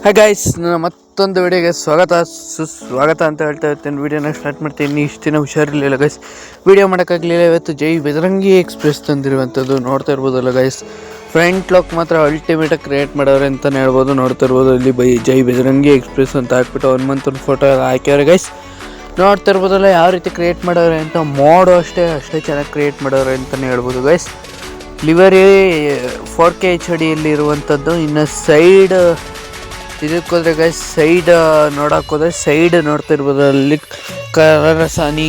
Hi guys, ನನ್ನ ಮತ್ತೊಂದು ವಿಡಿಯೋಗೆ ಸುಸ್ವಾಗತ ಅಂತ ಹೇಳ್ತಾ ಇರ್ತೀನಿ. ವಿಡಿಯೋನ ಸ್ಟಾರ್ಟ್ ಮಾಡ್ತೀನಿ. ಇಷ್ಟು ದಿನ ಹುಷಾರಿರಲಿಲ್ಲ ಗೈಸ್, ವಿಡಿಯೋ ಮಾಡೋಕ್ಕಾಗಲಿಲ್ಲ. ಇವತ್ತು ಜೈ ಬಜರಂಗಿ ಎಕ್ಸ್ಪ್ರೆಸ್ ತಂದಿರುವಂಥದ್ದು ನೋಡ್ತಾ ಇರ್ಬೋದಲ್ಲ ಗೈಸ್. ಫ್ರಂಟ್ ಲಾಕ್ ಮಾತ್ರ ಅಲ್ಟಿಮೇಟಾಗಿ ಕ್ರಿಯೇಟ್ ಮಾಡೋರೆ ಅಂತಲೇ ಹೇಳ್ಬೋದು. ನೋಡ್ತಾ ಇರ್ಬೋದು, ಇಲ್ಲಿ ಜೈ ಬಜರಂಗಿ ಎಕ್ಸ್ಪ್ರೆಸ್ ಅಂತ ಹಾಕ್ಬಿಟ್ಟು ಹನುಮಂತನ ಫೋಟೋ ಎಲ್ಲ ಹಾಕ್ಯವ್ರೆ ಗೈಸ್. ನೋಡ್ತಾ ಇರ್ಬೋದಲ್ಲ ಯಾವ ರೀತಿ ಕ್ರಿಯೇಟ್ ಮಾಡೋರೆ ಅಂತ. ಮೋಡು ಅಷ್ಟೇ ಚೆನ್ನಾಗಿ ಕ್ರಿಯೇಟ್ ಮಾಡೋರೆ ಅಂತಲೇ ಹೇಳ್ಬೋದು ಗೈಸ್. ಲಿವರಿ 4K HD ಇರುವಂಥದ್ದು. ಇನ್ನು ಸೈಡ್ ಇದಕ್ಕೆ ಹೋದರೆ ಗೈಸ್, ಸೈಡ್ ನೋಡೋಕೆ ಹೋದರೆ ಸೈಡ್ ನೋಡ್ತಾ ಇರ್ಬೋದು, ಅಲ್ಲಿ ಕರಸಾನಿ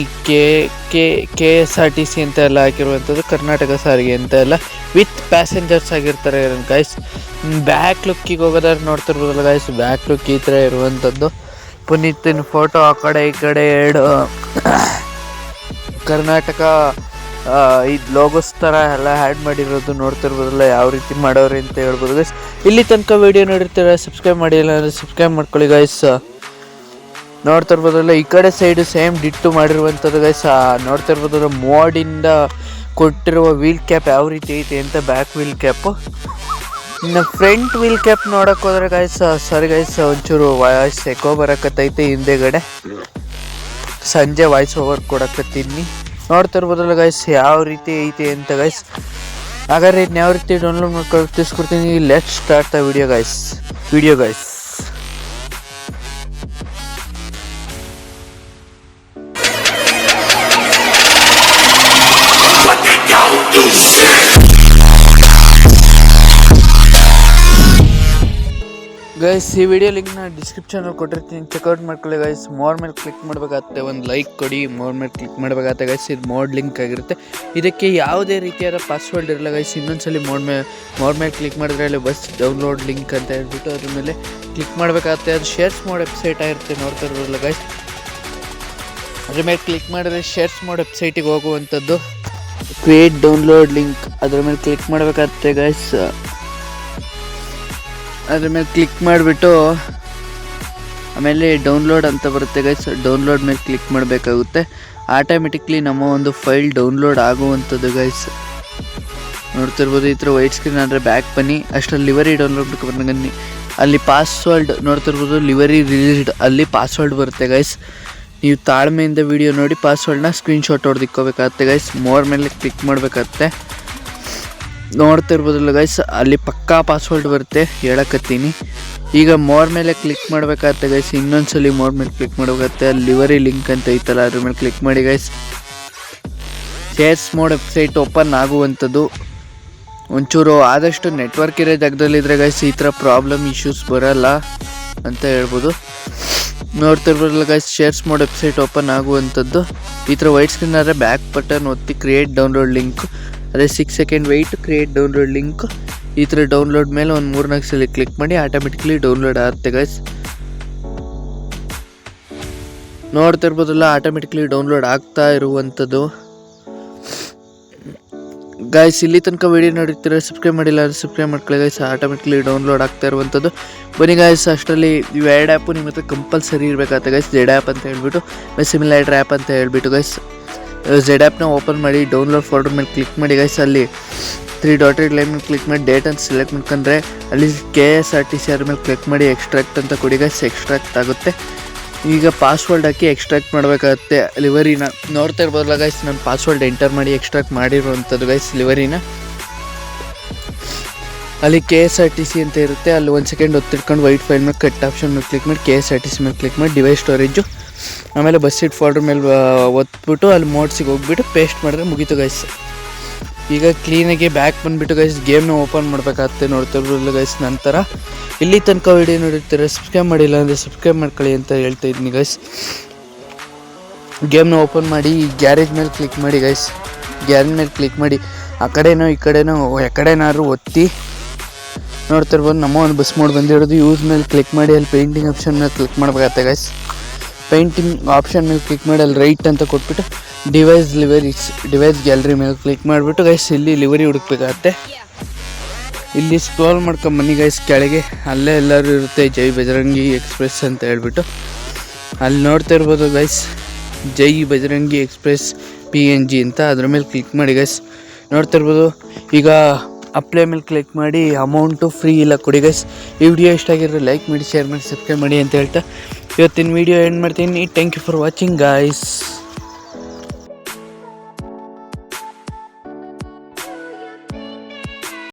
KSRTC ಅಂತ ಎಲ್ಲ ಹಾಕಿರುವಂಥದ್ದು, ಕರ್ನಾಟಕ ಸಾರಿಗೆ ಅಂತ ಎಲ್ಲ ವಿತ್ ಪ್ಯಾಸೆಂಜರ್ಸ್ ಆಗಿರ್ತಾರೆ ಗೈಸ್. ಬ್ಯಾಕ್ ಲುಕ್ಕಿಗೆ ಹೋಗೋದಾದ್ರೆ ನೋಡ್ತಾ ಇರ್ಬೋದಲ್ಲ ಗೈಸ್, ಬ್ಯಾಕ್ ಲುಕ್ ಈ ಥರ ಇರುವಂಥದ್ದು. ಪುನೀತಿನ ಫೋಟೋ ಆ ಕಡೆ ಈ ಕಡೆ ಎರಡು ಕರ್ನಾಟಕ ಇದು ಲೋಗೋಸ್ ಥರ ಎಲ್ಲ ಆ್ಯಡ್ ಮಾಡಿರೋದು ನೋಡ್ತಾ ಇರ್ಬೋದಲ್ಲ ಯಾವ ರೀತಿ ಮಾಡೋರು ಅಂತ ಹೇಳ್ಬೋದು ಗೈಸ್. ಇಲ್ಲಿ ತನಕ ವೀಡಿಯೋ ನೋಡಿರ್ತೀರ, ಸಬ್ಸ್ಕ್ರೈಬ್ ಮಾಡಿಲ್ಲ ಅಂದರೆ ಸಬ್ಸ್ಕ್ರೈಬ್ ಮಾಡ್ಕೊಳ್ಳಿ ಗೈಸ್. ನೋಡ್ತಾ ಇರ್ಬೋದಲ್ಲ ಈ ಕಡೆ ಸೈಡು ಸೇಮ್ ಡಿಟ್ಟು ಮಾಡಿರುವಂಥದ್ದು ಗೈಸ್. ನೋಡ್ತಾ ಇರ್ಬೋದಲ್ಲ ಮೋಡಿಂದ ಕೊಟ್ಟಿರುವ ವೀಲ್ ಕ್ಯಾಪ್ ಯಾವ ರೀತಿ ಐತೆ ಅಂತ, ಬ್ಯಾಕ್ ವೀಲ್ ಕ್ಯಾಪು. ಇನ್ನು ಫ್ರಂಟ್ ವೀಲ್ ಕ್ಯಾಪ್ ನೋಡೋಕೆ ಹೋದರೆ ಗೈಸ್, ಸಾರಿ ಗೈಸ್, ಒಂಚೂರು ವಾಯ್ಸ್ ಎಕೋ ಬರಕತ್ತೈತೆ ಹಿಂದೆಗಡೆ. ಸಂಜೆ ವಾಯ್ಸ್ ಓವರ್ ಕೊಡಕತ್ತೀನಿ. ನೋಡ್ತಾ ಇರ್ಬೋದಲ್ಲ ಗೈಸ್ ಯಾವ ರೀತಿ ಐತೆ ಅಂತ ಗೈಸ್. ಹಾಗಾದ್ರೆ ಇದನ್ನ ಯಾವ ರೀತಿ ಡೌನ್ಲೋಡ್ ಮಾಡ್ಕೊಂಡು ತಿಳಿಸ್ಕೊಡ್ತೀನಿ. Let start the video guys. Guys ಈ ವಿಡಿಯೋ ಲಿಂಕ್ನ ಡಿಸ್ಕ್ರಿಪ್ಷನಲ್ಲಿ ಕೊಟ್ಟಿರ್ತೀನಿ, ಚೆಕ್ಔಟ್ ಮಾಡ್ಕೊಳ್ಳಿ ಗೈಸ್. ಮೋರ್ ಮೇಲೆ ಕ್ಲಿಕ್ ಮಾಡಬೇಕಾಗುತ್ತೆ, ಒಂದು ಲೈಕ್ ಕೊಡಿ. ಮೋರ್ ಮೇಲೆ ಕ್ಲಿಕ್ ಮಾಡಬೇಕಾಗುತ್ತೆ ಗೈಸ್. ಇದು ಮೋಡ್ ಲಿಂಕ್ ಆಗಿರುತ್ತೆ. ಇದಕ್ಕೆ ಯಾವುದೇ ರೀತಿಯಾದ ಪಾಸ್ವರ್ಡ್ ಇರಲ್ಲ ಗೈಸ್. ಇನ್ನೊಂದ್ಸಲಿ ಮೋರ್ ಮೇಲೆ ಕ್ಲಿಕ್ ಮಾಡಿದ್ರೆ ಅಲ್ಲಿ ಬಸ್ ಡೌನ್ಲೋಡ್ ಲಿಂಕ್ ಅಂತ ಹೇಳ್ಬಿಟ್ಟು ಅದ್ರ ಮೇಲೆ ಕ್ಲಿಕ್ ಮಾಡಬೇಕಾಗುತ್ತೆ. ಅದು ಶೇರ್ಸ್ ಮೋಡ್ ವೆಬ್ಸೈಟ್ ಆಗಿರುತ್ತೆ, ನೋಡ್ತಾ ಇರೋಲ್ಲ ಗೈಸ್. ಅದ್ರ ಮೇಲೆ ಕ್ಲಿಕ್ ಮಾಡಿದ್ರೆ ಶೇರ್ಸ್ ಮೋಡ್ ವೆಬ್ಸೈಟಿಗೆ ಹೋಗುವಂಥದ್ದು. ಕ್ರಿಯೇಟ್ ಡೌನ್ಲೋಡ್ ಲಿಂಕ್ ಅದ್ರ ಮೇಲೆ ಕ್ಲಿಕ್ ಮಾಡಬೇಕಾಗುತ್ತೆ ಗೈಸ್. ಅದ್ರ ಮೇಲೆ ಕ್ಲಿಕ್ ಮಾಡಿಬಿಟ್ಟು ಆಮೇಲೆ ಡೌನ್ಲೋಡ್ ಅಂತ ಬರುತ್ತೆ ಗೈಸ್. ಡೌನ್ಲೋಡ್ ಮೇಲೆ ಕ್ಲಿಕ್ ಮಾಡಬೇಕಾಗುತ್ತೆ. ಆಟೋಮೆಟಿಕ್ಲಿ ನಮ್ಮ ಒಂದು ಫೈಲ್ ಡೌನ್ಲೋಡ್ ಆಗುವಂಥದ್ದು ಗೈಸ್. ನೋಡ್ತಿರ್ಬೋದು ಈ ಥರ ವೈಟ್ ಸ್ಕ್ರೀನ್ ಅಂದರೆ ಬ್ಯಾಕ್ ಬನ್ನಿ. ಅಷ್ಟರಲ್ಲಿ ಲಿವರಿ ಡೌನ್ಲೋಡ್ ಬನ್ನಿ. ಅಲ್ಲಿ ಪಾಸ್ವರ್ಡ್ ನೋಡ್ತಿರ್ಬೋದು, ಲಿವರಿ ರಿಲೀಸ್ಡ್ ಅಲ್ಲಿ ಪಾಸ್ವರ್ಡ್ ಬರುತ್ತೆ ಗೈಸ್. ನೀವು ತಾಳ್ಮೆಯಿಂದ ವಿಡಿಯೋ ನೋಡಿ ಪಾಸ್ವರ್ಡ್ನ ಸ್ಕ್ರೀನ್ಶಾಟ್ ಹೊಡೆದಿಕ್ಕೋಬೇಕಾಗುತ್ತೆ ಗೈಸ್. ಮೋರ್ ಮೇಲೆ ಕ್ಲಿಕ್ ಮಾಡಬೇಕಾಗುತ್ತೆ. ನೋಡ್ತಾ ಇರ್ಬೋದಲ್ಲ ಗೈಸ್, ಅಲ್ಲಿ ಪಕ್ಕಾ ಪಾಸ್ವರ್ಡ್ ಬರುತ್ತೆ, ಹೇಳಕತ್ತೀನಿ. ಈಗ ಮೋರ್ ಮೇಲೆ ಕ್ಲಿಕ್ ಮಾಡಬೇಕಾಗುತ್ತೆ ಗೈಸ್. ಇನ್ನೊಂದ್ಸಲಿ ಮೋರ್ ಮೇಲೆ ಕ್ಲಿಕ್ ಮಾಡಬೇಕಾಗುತ್ತೆ. ಅಲ್ಲಿ ಲಿವರಿ ಲಿಂಕ್ ಅಂತ ಐತಲ್ಲ ಅದ್ರ ಮೇಲೆ ಕ್ಲಿಕ್ ಮಾಡಿ guys. Shares mod website open ಆಗುವಂಥದ್ದು. ಒಂಚೂರು ಆದಷ್ಟು ನೆಟ್ವರ್ಕ್ ಇರೋ ಜಾಗದಲ್ಲಿದ್ದರೆ ಗೈಸ್ ಈ ಥರ ಪ್ರಾಬ್ಲಮ್ ಇಶ್ಯೂಸ್ ಬರಲ್ಲ ಅಂತ ಹೇಳ್ಬೋದು. ನೋಡ್ತಾ ಇರ್ಬೋದಲ್ಲ guys, shares mod website open ಆಗುವಂಥದ್ದು. ಈ ಥರ ವೈಟ್ ಸ್ಕ್ರೀನ್ ಆದರೆ ಬ್ಯಾಕ್ ಬಟನ್ ಒತ್ತಿ ಕ್ರಿಯೇಟ್ ಡೌನ್ಲೋಡ್ ಲಿಂಕ್, ಅದೇ 6 second wait, create download link. ಈ ಥರ ಡೌನ್ಲೋಡ್ ಮೇಲೆ ಒಂದು 3-4 ಸಲ ಕ್ಲಿಕ್ ಮಾಡಿ ಆಟೋಮೆಟಿಕ್ಲಿ ಡೌನ್ಲೋಡ್ ಆಗುತ್ತೆ ಗೈಸ್. ನೋಡ್ತಾ ಇರ್ಬೋದಲ್ಲ ಆಟೋಮೆಟಿಕ್ಲಿ ಡೌನ್ಲೋಡ್ ಆಗ್ತಾ ಇರುವಂಥದ್ದು ಗೈಸ್. ಇಲ್ಲಿ ತನಕ ವಿಡಿಯೋ ನೋಡಿರ್ತೀರ, ಸಬ್ಸ್ಕ್ರೈಬ್ ಮಾಡಿಲ್ಲ ಅಂದರೆ ಸಬ್ಸ್ಕ್ರೈಬ್ ಮಾಡ್ಕೊಳ್ಳಿ ಗೈಸ್. ಆಟೋಮೆಟಿಕ್ಲಿ ಡೌನ್ಲೋಡ್ ಆಗ್ತಾ ಇರುವಂಥದ್ದು. ಬನ್ನಿ ಗೈಸ್, ಅಷ್ಟರಲ್ಲಿ ಇವು 2 ಆ್ಯಪು ನಿಮ್ಮ ಹತ್ರ ಕಂಪಲ್ಸರಿ ಇರಬೇಕಾಗುತ್ತೆ ಗೈಸ್. ZED ಆ್ಯಪ್ ಅಂತ ಹೇಳ್ಬಿಟ್ಟು, ಸಿಮಿಲೈಟರ್ ಆ್ಯಪ್ ಅಂತ ಹೇಳ್ಬಿಟ್ಟು ಗೈಸ್. ZED ಆ್ಯಪ್ನ ಓಪನ್ ಮಾಡಿ ಡೌನ್ಲೋಡ್ ಫೋಲ್ಡರ್ ಮೇಲೆ ಕ್ಲಿಕ್ ಮಾಡಿ ಗೈಸ್. ಅಲ್ಲಿ 3 ಡಾಟೆಡ್ ಲೈನ್ ಮೇಲೆ ಕ್ಲಿಕ್ ಮಾಡಿ ಡೇಟ್ ಅಂತ ಸೆಲೆಕ್ಟ್ ಮಾಡ್ಕೊಂಡ್ರೆ ಅಲ್ಲಿ KSRTC ಅದ್ರ ಮೇಲೆ ಕ್ಲಿಕ್ ಮಾಡಿ ಎಕ್ಸ್ಟ್ರಾಕ್ಟ್ ಅಂತ ಕೊಡಿ ಗೈಸ್. ಎಕ್ಸ್ಟ್ರಾಕ್ಟ್ ಆಗುತ್ತೆ. ಈಗ ಪಾಸ್ವರ್ಡ್ ಹಾಕಿ ಎಕ್ಸ್ಟ್ರಾಕ್ಟ್ ಮಾಡಬೇಕಾಗುತ್ತೆ ಲಿವರಿನ. ನೋಡ್ತಾ ಇರ್ಬೋದಲ್ಲ ಗೈಸ್, ನಾನು ಪಾಸ್ವರ್ಡ್ ಎಂಟರ್ ಮಾಡಿ ಎಕ್ಸ್ಟ್ರಾಕ್ಟ್ ಮಾಡಿರುವಂಥದ್ದು ಗೈಸ್ ಲಿವರಿನ. ಅಲ್ಲಿ KSRTC ಅಂತ ಇರುತ್ತೆ, ಅಲ್ಲಿ 1 ಸೆಕೆಂಡ್ ಒತ್ತಿಡ್ಕೊಂಡು ವೈಟ್ ಫೈಲ್ ಮೇಲೆ ಕಟ್ ಆಪ್ಷನ್ ಮೇಲೆ ಕ್ಲಿಕ್ ಮಾಡಿ KSRTC ಮೇಲೆ ಕ್ಲಿಕ್ ಮಾಡಿ ಡಿವೈಸ್ ಸ್ಟೋರೇಜು, ಆಮೇಲೆ ಬಸ್ ಸೀಟ್ ಫೋಲ್ಡರ್ ಮೇಲೆ ಒತ್ಬಿಟ್ಟು ಅಲ್ಲಿ ಮೋಡ್ಸಿಗೆ ಹೋಗ್ಬಿಟ್ಟು ಪೇಸ್ಟ್ ಮಾಡಿದ್ರೆ ಮುಗೀತು ಗೈಸ್. ಈಗ ಕ್ಲೀನಾಗಿ ಬ್ಯಾಕ್ ಬಂದುಬಿಟ್ಟು ಗೈಸ್ ಗೇಮ್ನ ಓಪನ್ ಮಾಡಬೇಕಾಗುತ್ತೆ. ನೋಡ್ತಾ ಇರ್ಬೋದಲ್ಲ ಗೈಸ್. ನಂತರ ಇಲ್ಲಿ ತನಕ ವಿಡಿಯೋ ನೋಡಿರ್ತೀರ, ಸಬ್ಸ್ಕ್ರೈಬ್ ಮಾಡಿಲ್ಲ ಅಂದರೆ ಸಬ್ಸ್ಕ್ರೈಬ್ ಮಾಡ್ಕೊಳ್ಳಿ ಅಂತ ಹೇಳ್ತಾ ಇದ್ದೀನಿ ಗೈಸ್. ಗೇಮ್ನ ಓಪನ್ ಮಾಡಿ ಗ್ಯಾರೇಜ್ ಮೇಲೆ ಕ್ಲಿಕ್ ಮಾಡಿ ಗೈಸ್. ಗ್ಯಾರೇಜ್ ಮೇಲೆ ಕ್ಲಿಕ್ ಮಾಡಿ ಆ ಕಡೆನೋ ಈ ಕಡೆನೋ ಎಕಡೆನಾದ್ರು ಒತ್ತಿ. ನೋಡ್ತಾ ಇರ್ಬೋದು ನಮ್ಮ ಒಂದು ಬಸ್ ಮೋಡ್ ಬಂದಿರೋದು. ಯೂಸ್ ಮೇಲೆ ಕ್ಲಿಕ್ ಮಾಡಿ ಅಲ್ಲಿ ಪೇಂಟಿಂಗ್ ಆಪ್ಷನ್ ಮೇಲೆ ಕ್ಲಿಕ್ ಮಾಡಬೇಕಾಗುತ್ತೆ ಗೈಸ್. ಪೇಂಟಿಂಗ್ ಆಪ್ಷನ್ ಮೇಲೆ ಕ್ಲಿಕ್ ಮಾಡಿ ಅಲ್ಲಿ ರೈಟ್ ಅಂತ ಕೊಟ್ಬಿಟ್ಟು ಡಿವೈಸ್ ಗ್ಯಾಲರಿ ಮೇಲೆ ಕ್ಲಿಕ್ ಮಾಡಿಬಿಟ್ಟು ಗೈಸ್ ಇಲ್ಲಿ ಲಿವರಿ ಹುಡುಕ್ಬೇಕಾಗತ್ತೆ. ಇಲ್ಲಿ ಸ್ಕ್ರೋಲ್ ಮಾಡ್ಕೊಂಬನ್ನಿ ಗೈಸ್ ಕೆಳಗೆ, ಅಲ್ಲೇ ಎಲ್ಲರೂ ಇರುತ್ತೆ ಜೈ ಬಜರಂಗಿ ಎಕ್ಸ್ಪ್ರೆಸ್ ಅಂತ ಹೇಳ್ಬಿಟ್ಟು. ಅಲ್ಲಿ ನೋಡ್ತಾ ಇರ್ಬೋದು ಗೈಸ್, ಜೈ ಬಜರಂಗಿ ಎಕ್ಸ್ಪ್ರೆಸ್ PNG ಅಂತ, ಅದ್ರ ಮೇಲೆ ಕ್ಲಿಕ್ ಮಾಡಿ ಗೈಸ್. ನೋಡ್ತಾ ಇರ್ಬೋದು ಈಗ ಅಪ್ಲೈ ಮೇಲೆ ಕ್ಲಿಕ್ ಮಾಡಿ, ಅಮೌಂಟು ಫ್ರೀ ಇಲ್ಲ ಕೊಡಿ ಗೈಸ್. ಈ ವಿಡಿಯೋ ಇಷ್ಟ ಆಗಿರೋ ಲೈಕ್ ಮಾಡಿ, ಶೇರ್ ಮಾಡಿ, ಸಬ್ಸ್ಕ್ರೈಬ್ ಮಾಡಿ ಅಂತ ಹೇಳ್ತಾ ಇವತ್ತಿನ ವಿಡಿಯೋ ಎಂಡ್ ಮಾಡ್ತೀನಿ. Thank you for watching guys.